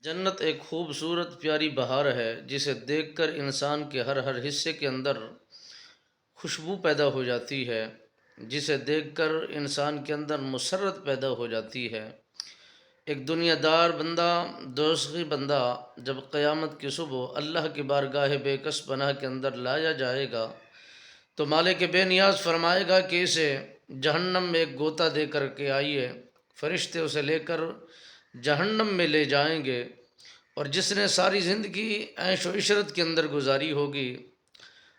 جنت ایک خوبصورت پیاری بہار ہے جسے دیکھ کر انسان کے ہر حصے کے اندر خوشبو پیدا ہو جاتی ہے، جسے دیکھ کر انسان کے اندر مسرت پیدا ہو جاتی ہے۔ ایک دنیا دار بندہ، دوزخی بندہ جب قیامت کی صبح اللہ کی بارگاہ بے کس پناہ کے اندر لایا جائے گا تو مالک بے نیاز فرمائے گا کہ اسے جہنم میں ایک گوتا دے کر کے آئیے۔ فرشتے اسے لے کر جہنم میں لے جائیں گے، اور جس نے ساری زندگی عیش و عشرت کے اندر گزاری ہوگی،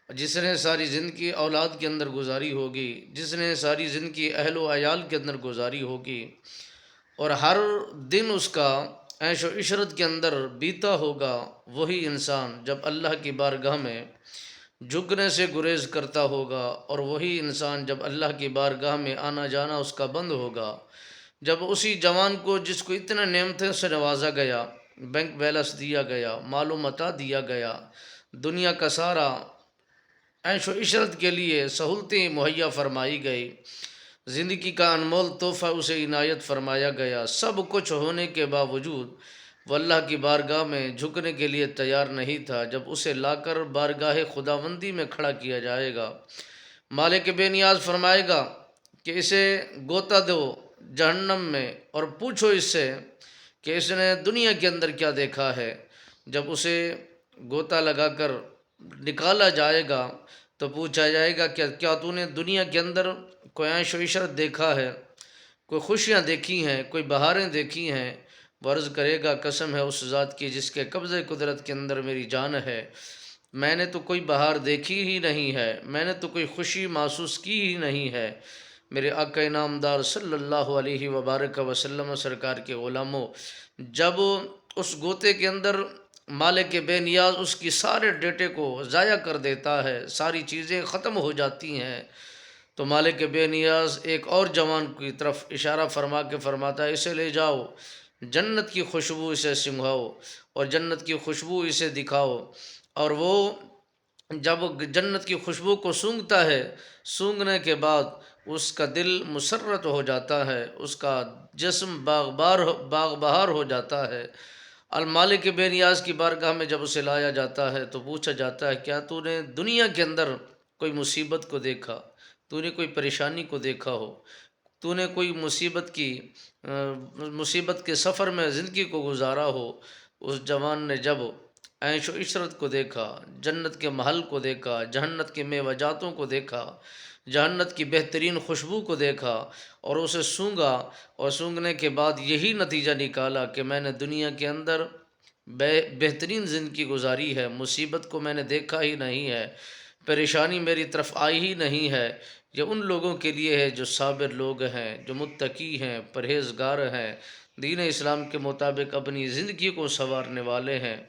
جس نے ساری زندگی اولاد کے اندر گزاری ہوگی، جس نے ساری زندگی اہل و عیال کے اندر گزاری ہوگی، اور ہر دن اس کا عیش و عشرت کے اندر بیتا ہوگا، وہی انسان جب اللہ کی بارگاہ میں جھکنے سے گریز کرتا ہوگا، اور وہی انسان جب اللہ کی بارگاہ میں آنا جانا اس کا بند ہوگا، جب اسی جوان کو جس کو اتنا نعمتوں سے نوازا گیا، بینک بیلنس دیا گیا، مال و متاع دیا گیا، دنیا کا سارا عیش و عشرت کے لیے سہولتیں مہیا فرمائی گئی، زندگی کا انمول تحفہ اسے عنایت فرمایا گیا، سب کچھ ہونے کے باوجود وہ اللہ کی بارگاہ میں جھکنے کے لیے تیار نہیں تھا۔ جب اسے لا کر بارگاہ خداوندی میں کھڑا کیا جائے گا، مالک بے نیاز فرمائے گا کہ اسے گوتا دو جہنم میں اور پوچھو اس سے کہ اس نے دنیا کے اندر کیا دیکھا ہے۔ جب اسے گوتا لگا کر نکالا جائے گا تو پوچھا جائے گا کہ کیا تو نے دنیا کے اندر کوئی عیش و عشرت دیکھا ہے، کوئی خوشیاں دیکھی ہیں، کوئی بہاریں دیکھی ہیں؟ وہ عرض کرے گا قسم ہے اس ذات کی جس کے قبضۂ قدرت کے اندر میری جان ہے، میں نے تو کوئی بہار دیکھی ہی نہیں ہے، میں نے تو کوئی خوشی محسوس کی ہی نہیں ہے۔ میرے آقا انعامدار صلی اللہ علیہ وبارک وسلم سرکار کے غلاموں، جب اس گوتے کے اندر مالک بے نیاز اس کی سارے ڈیٹے کو ضائع کر دیتا ہے، ساری چیزیں ختم ہو جاتی ہیں، تو مالک بے نیاز ایک اور جوان کی طرف اشارہ فرما کے فرماتا ہے اسے لے جاؤ، جنت کی خوشبو اسے سنگھاؤ اور جنت کی خوشبو اسے دکھاؤ۔ اور وہ جب جنت کی خوشبو کو سونگھتا ہے، سونگھنے کے بعد اس کا دل مسرت ہو جاتا ہے، اس کا جسم باغ بہار ہو جاتا ہے۔ المالک بے نیاز کی بارگاہ میں جب اسے لایا جاتا ہے تو پوچھا جاتا ہے کیا تو نے دنیا کے اندر کوئی مصیبت کو دیکھا، تو نے کوئی پریشانی کو دیکھا ہو، تو نے کوئی مصیبت کے سفر میں زندگی کو گزارا ہو؟ اس جوان نے جب عیش و عشرت کو دیکھا، جنت کے محل کو دیکھا، جہنت کے میوہ جاتوں کو دیکھا، جہنت کی بہترین خوشبو کو دیکھا اور اسے سونگا، اور سونگنے کے بعد یہی نتیجہ نکالا کہ میں نے دنیا کے اندر بہترین زندگی گزاری ہے، مصیبت کو میں نے دیکھا ہی نہیں ہے، پریشانی میری طرف آئی ہی نہیں ہے۔ یہ ان لوگوں کے لیے ہے جو صابر لوگ ہیں، جو متقی ہیں، پرہیزگار ہیں، دین اسلام کے مطابق اپنی زندگی کو سنوارنے والے ہیں۔